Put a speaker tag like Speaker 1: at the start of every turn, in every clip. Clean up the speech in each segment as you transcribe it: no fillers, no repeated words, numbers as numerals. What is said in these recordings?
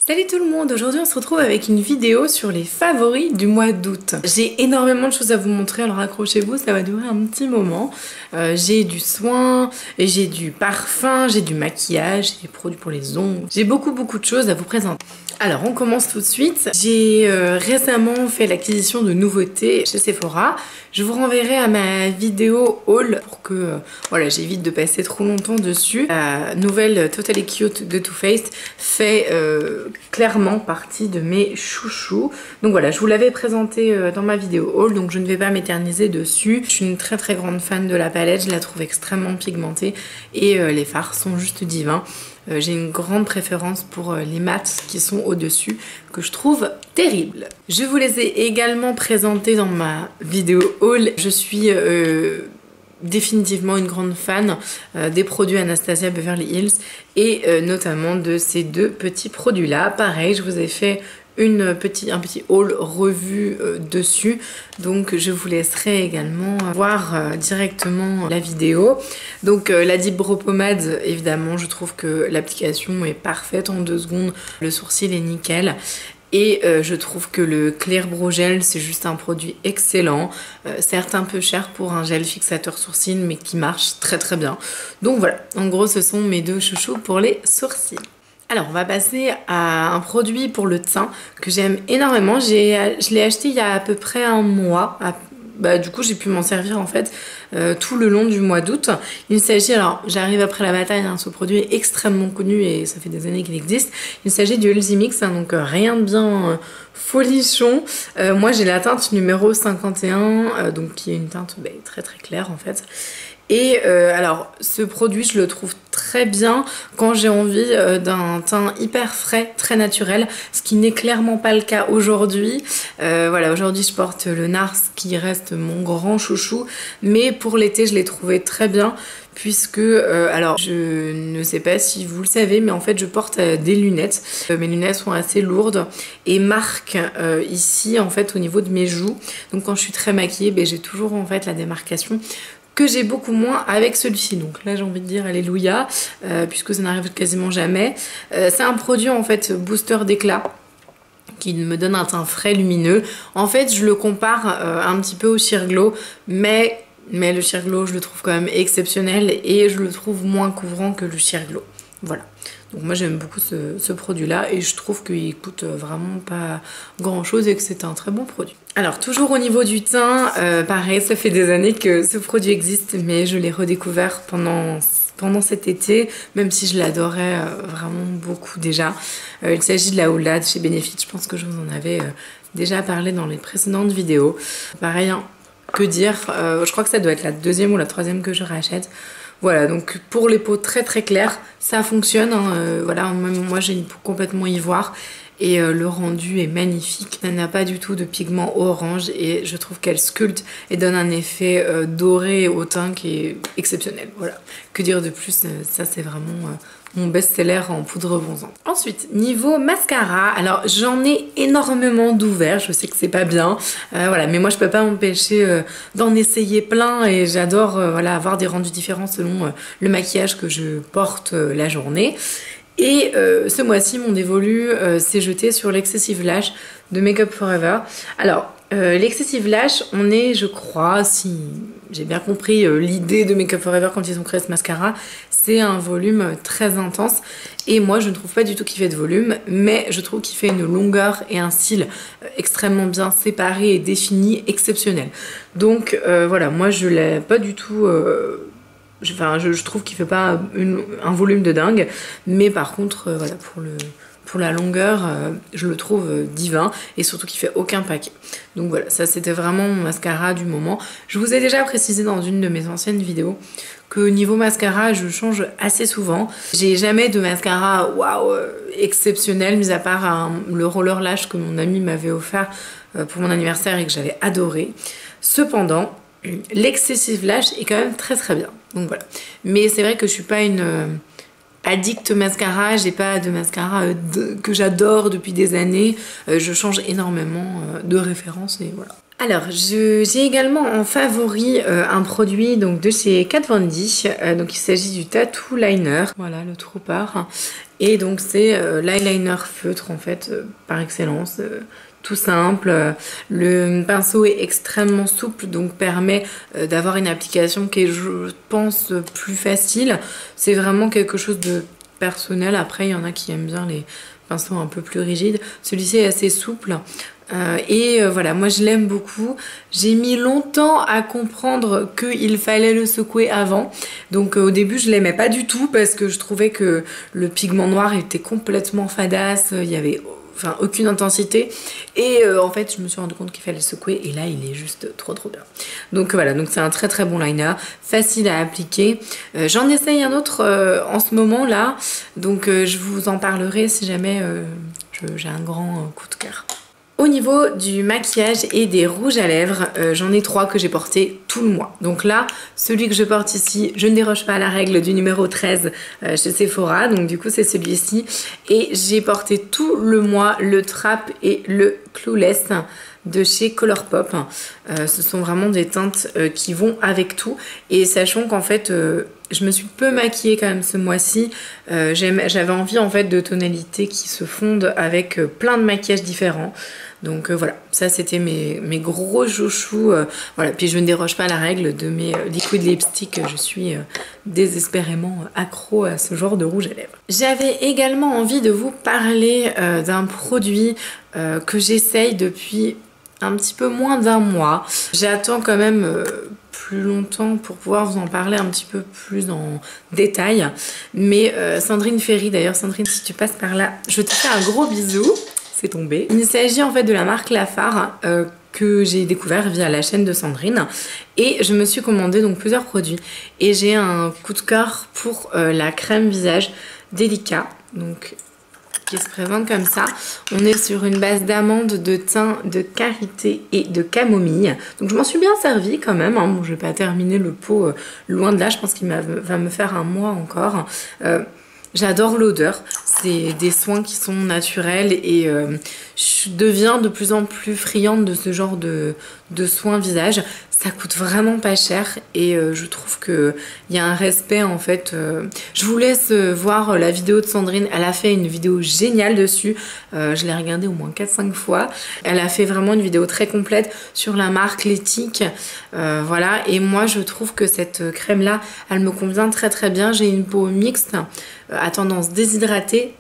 Speaker 1: Salut tout le monde, aujourd'hui on se retrouve avec une vidéo sur les favoris du mois d'août. J'ai énormément de choses à vous montrer, alors accrochez-vous, ça va durer un petit moment. J'ai du soin, j'ai du parfum, j'ai du maquillage, j'ai des produits pour les ongles. J'ai beaucoup de choses à vous présenter. Alors on commence tout de suite. J'ai récemment fait l'acquisition de nouveautés chez Sephora. Je vous renverrai à ma vidéo haul pour que voilà, j'évite de passer trop longtemps dessus. La nouvelle Totally Cute de Too Faced fait clairement partie de mes chouchous. Donc voilà, je vous l'avais présenté dans ma vidéo haul, donc je ne vais pas m'éterniser dessus. Je suis une très grande fan de la palette, je la trouve extrêmement pigmentée et les fards sont juste divins. J'ai une grande préférence pour les mats qui sont au-dessus, que je trouve terribles. Je vous les ai également présentés dans ma vidéo haul. Je suis définitivement une grande fan des produits Anastasia Beverly Hills et notamment de ces deux petits produits là. Pareil, je vous ai fait un petit haul revue dessus, donc je vous laisserai également voir directement la vidéo. Donc la Deep Brow Pomade, évidemment je trouve que l'application est parfaite en 2 secondes, le sourcil est nickel. Et je trouve que le Clear Brow Gel, c'est juste un produit excellent. Certes un peu cher pour un gel fixateur sourcil, mais qui marche très bien. Donc voilà, en gros ce sont mes deux chouchous pour les sourcils. Alors on va passer à un produit pour le teint que j'aime énormément. Je l'ai acheté il y a à peu près un mois. Du coup j'ai pu m'en servir en fait tout le long du mois d'août. Il s'agit, alors j'arrive après la bataille, hein, ce produit est extrêmement connu et ça fait des années qu'il existe. Il s'agit du Healthy Mix, hein, donc rien de bien folichon. Moi j'ai la teinte numéro 51, donc qui est une teinte très claire en fait. Et alors ce produit je le trouve très bien quand j'ai envie d'un teint hyper frais, très naturel, ce qui n'est clairement pas le cas aujourd'hui. Voilà, aujourd'hui je porte le NARS qui reste mon grand chouchou, mais pour l'été je l'ai trouvé très bien puisque, alors je ne sais pas si vous le savez, mais en fait je porte des lunettes. Mes lunettes sont assez lourdes et marquent ici en fait au niveau de mes joues. Donc quand je suis très maquillée, j'ai toujours en fait la démarcation que j'ai beaucoup moins avec celui-ci. Donc là j'ai envie de dire alléluia, puisque ça n'arrive quasiment jamais. C'est un produit en fait booster d'éclat qui me donne un teint frais lumineux. En fait je le compare un petit peu au Sheer Glow, mais le Sheer Glow je le trouve quand même exceptionnel et je le trouve moins couvrant que le Sheer Glow. Voilà. Donc moi j'aime beaucoup ce produit là et je trouve qu'il coûte vraiment pas grand chose et que c'est un très bon produit. Alors toujours au niveau du teint, pareil, ça fait des années que ce produit existe, mais je l'ai redécouvert pendant cet été, même si je l'adorais vraiment beaucoup déjà. Il s'agit de la Oulade chez Benefit, je pense que je vous en avais déjà parlé dans les précédentes vidéos. Pareil, hein, que dire, je crois que ça doit être la 2e ou la 3e que je rachète. Voilà, donc pour les peaux très claires, ça fonctionne, hein, voilà, même moi j'ai une peau complètement ivoire et le rendu est magnifique. Elle n'a pas du tout de pigment orange et je trouve qu'elle sculpte et donne un effet doré au teint qui est exceptionnel. Voilà, que dire de plus, ça c'est vraiment mon best-seller en poudre bronzante. Ensuite, niveau mascara, alors j'en ai énormément d'ouverts, je sais que c'est pas bien, voilà, mais moi je peux pas m'empêcher d'en essayer plein et j'adore voilà, avoir des rendus différents selon le maquillage que je porte la journée. Et ce mois-ci, mon dévolu s'est jeté sur l'Excessive Lash de Make Up For Ever. Alors, l'Excessive Lash, on est, je crois, si j'ai bien compris l'idée de Make Up For Ever quand ils ont créé ce mascara, c'est un volume très intense. Et moi, je ne trouve pas du tout qu'il fait de volume, mais je trouve qu'il fait une longueur et un style extrêmement bien séparés et définis, exceptionnel. Donc voilà, moi je l'ai pas du tout... je trouve qu'il fait pas un volume de dingue, mais par contre, voilà, pour la longueur, je le trouve divin et surtout qu'il fait aucun paquet. Donc voilà, ça c'était vraiment mon mascara du moment. Je vous ai déjà précisé dans une de mes anciennes vidéos que niveau mascara, je change assez souvent. J'ai jamais de mascara waouh exceptionnel, mis à part le roller lash que mon ami m'avait offert pour mon anniversaire et que j'avais adoré. Cependant, l'Excessive Lash est quand même très bien. Donc voilà. Mais c'est vrai que je suis pas une addict mascara, j'ai pas de mascara que j'adore depuis des années. Je change énormément de références et voilà. Alors, j'ai également en favori un produit donc de chez Kat Von D. Donc il s'agit du Tattoo Liner. Voilà le Trooper. Et donc c'est l'eyeliner feutre en fait par excellence. Tout simple, le pinceau est extrêmement souple donc permet d'avoir une application qui est je pense plus facile. C'est vraiment quelque chose de personnel, après il y en a qui aiment bien les pinceaux un peu plus rigides. Celui-ci est assez souple. Voilà, moi je l'aime beaucoup. J'ai mis longtemps à comprendre qu'il fallait le secouer avant. Donc au début je l'aimais pas du tout parce que je trouvais que le pigment noir était complètement fadasse. Il y avait aucune intensité. Et en fait je me suis rendu compte qu'il fallait le secouer et là il est juste trop bien. Donc voilà, donc c'est un très bon liner, facile à appliquer. J'en essaye un autre en ce moment là. Donc je vous en parlerai si jamais j'ai un grand coup de cœur. Au niveau du maquillage et des rouges à lèvres, j'en ai 3 que j'ai porté tout le mois. Donc là, celui que je porte ici, je ne déroge pas à la règle du numéro 13 chez Sephora. Donc du coup, c'est celui-ci. Et j'ai porté tout le mois le Trap et le Clueless de chez Colourpop. Ce sont vraiment des teintes qui vont avec tout. Et sachant qu'en fait... je me suis peu maquillée quand même ce mois-ci. J'avais envie en fait de tonalités qui se fondent avec plein de maquillages différents. Donc voilà, ça c'était mes gros chouchous. Voilà, puis je ne déroge pas à la règle de mes liquid lipstick. Je suis désespérément accro à ce genre de rouge à lèvres. J'avais également envie de vous parler d'un produit que j'essaye depuis un petit peu moins d'un mois. J'attends quand même plus longtemps pour pouvoir vous en parler un petit peu plus en détail. Mais Sandrine Ferry, d'ailleurs Sandrine, si tu passes par là, je te fais un gros bisou. C'est tombé. Il s'agit en fait de la marque Lafare que j'ai découvert via la chaîne de Sandrine. Et je me suis commandé donc plusieurs produits. Et j'ai un coup de cœur pour la crème visage délicat. Donc qui se présente comme ça. On est sur une base d'amande, de thym, de karité et de camomille. Donc je m'en suis bien servie quand même. Hein. Bon, je vais pas terminer le pot loin de là. Je pense qu'il va me faire un mois encore. J'adore l'odeur. C'est des soins qui sont naturels et je deviens de plus en plus friande de ce genre de soins visage. Ça coûte vraiment pas cher et je trouve qu'il y a un respect en fait. Je vous laisse voir la vidéo de Sandrine. Elle a fait une vidéo géniale dessus. Je l'ai regardée au moins 4-5 fois. Elle a fait vraiment une vidéo très complète sur la marque, l'éthique. Voilà, et moi je trouve que cette crème là, elle me convient très bien. J'ai une peau mixte à tendance déshydratée,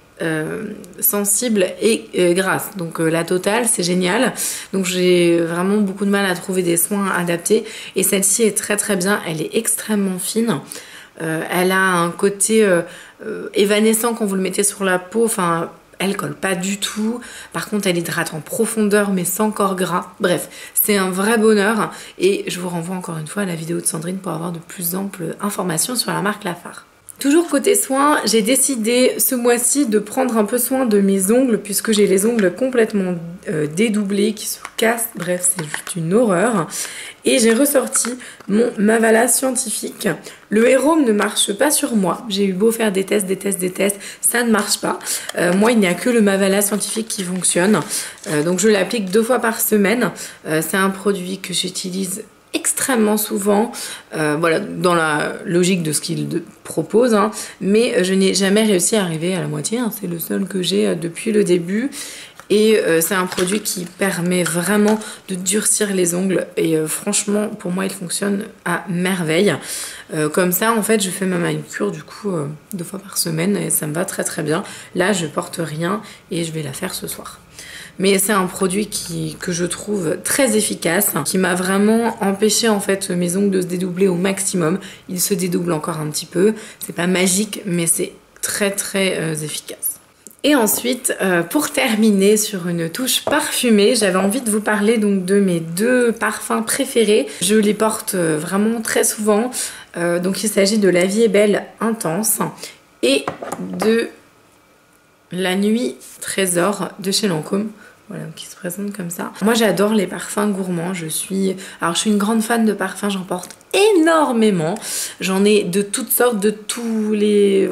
Speaker 1: sensible et grasse, donc la totale, c'est génial. Donc j'ai vraiment beaucoup de mal à trouver des soins adaptés et celle-ci est très bien. Elle est extrêmement fine, elle a un côté évanescent quand vous le mettez sur la peau. Enfin, elle colle pas du tout. Par contre, elle hydrate en profondeur mais sans corps gras. Bref, c'est un vrai bonheur et je vous renvoie encore une fois à la vidéo de Sandrine pour avoir de plus amples informations sur la marque Lafare. Toujours côté soins, j'ai décidé ce mois-ci de prendre un peu soin de mes ongles puisque j'ai les ongles complètement dédoublés qui se cassent. Bref, c'est juste une horreur. Et j'ai ressorti mon Mavala scientifique. Le héros ne marche pas sur moi. J'ai eu beau faire des tests, ça ne marche pas. Moi, il n'y a que le Mavala scientifique qui fonctionne. Donc je l'applique 2 fois par semaine. C'est un produit que j'utilise extrêmement souvent, voilà, dans la logique de ce qu'il propose, hein, mais je n'ai jamais réussi à arriver à la moitié, hein, c'est le seul que j'ai depuis le début. Et c'est un produit qui permet vraiment de durcir les ongles et franchement pour moi il fonctionne à merveille. Comme ça en fait je fais ma manucure du coup 2 fois par semaine et ça me va très bien. Là je porte rien et je vais la faire ce soir. Mais c'est un produit que je trouve très efficace, qui m'a vraiment empêché en fait mes ongles de se dédoubler au maximum. Ils se dédoublent encore un petit peu, c'est pas magique mais c'est très efficace. Et ensuite, pour terminer sur une touche parfumée, j'avais envie de vous parler donc de mes 2 parfums préférés. Je les porte vraiment très souvent. Donc il s'agit de La Vie est Belle Intense et de La Nuit Trésor de chez Lancôme. Voilà, qui se présente comme ça. Moi j'adore les parfums gourmands, je suis une grande fan de parfums, j'en porte énormément. J'en ai de toutes sortes, de tous les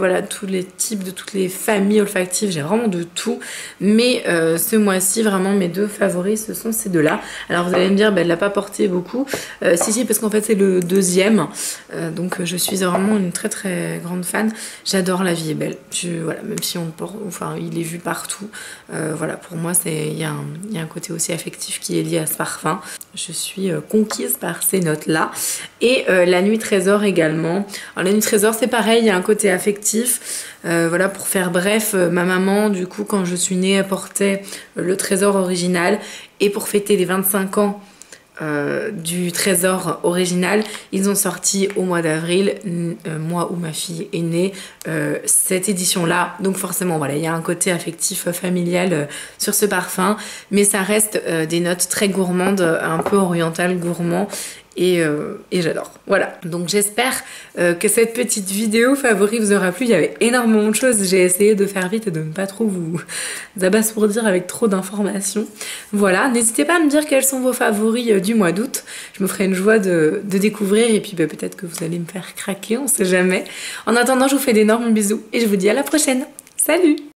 Speaker 1: types, de toutes les familles olfactives, j'ai vraiment de tout. Mais ce mois-ci, vraiment mes deux favoris, ce sont ces deux-là. Alors vous allez me dire, elle l'a pas porté beaucoup. Si, parce qu'en fait c'est le deuxième. Donc je suis vraiment une très très grande fan. J'adore La Vie est belle. Même si on le porte, enfin il est vu partout. Voilà, pour moi il y a un côté aussi affectif qui est lié à ce parfum. Je suis conquise par ces notes-là. Et La Nuit Trésor également. Alors La Nuit Trésor c'est pareil, il y a un côté affectif. Voilà, pour faire bref, ma maman du coup quand je suis née elle portait le Trésor original. Et pour fêter les 25 ans du Trésor original, ils ont sorti au mois d'avril, moi où ma fille est née, cette édition là. Donc forcément voilà, il y a un côté affectif familial sur ce parfum, mais ça reste des notes très gourmandes, un peu orientales, gourmand. Et j'adore. Voilà, donc j'espère que cette petite vidéo favori vous aura plu. Il y avait énormément de choses, j'ai essayé de faire vite et de ne pas trop vous abasourdir avec trop d'informations. Voilà, n'hésitez pas à me dire quels sont vos favoris du mois d'août. Je me ferai une joie de découvrir et puis peut-être que vous allez me faire craquer, on sait jamais. En attendant, je vous fais d'énormes bisous et je vous dis à la prochaine. Salut!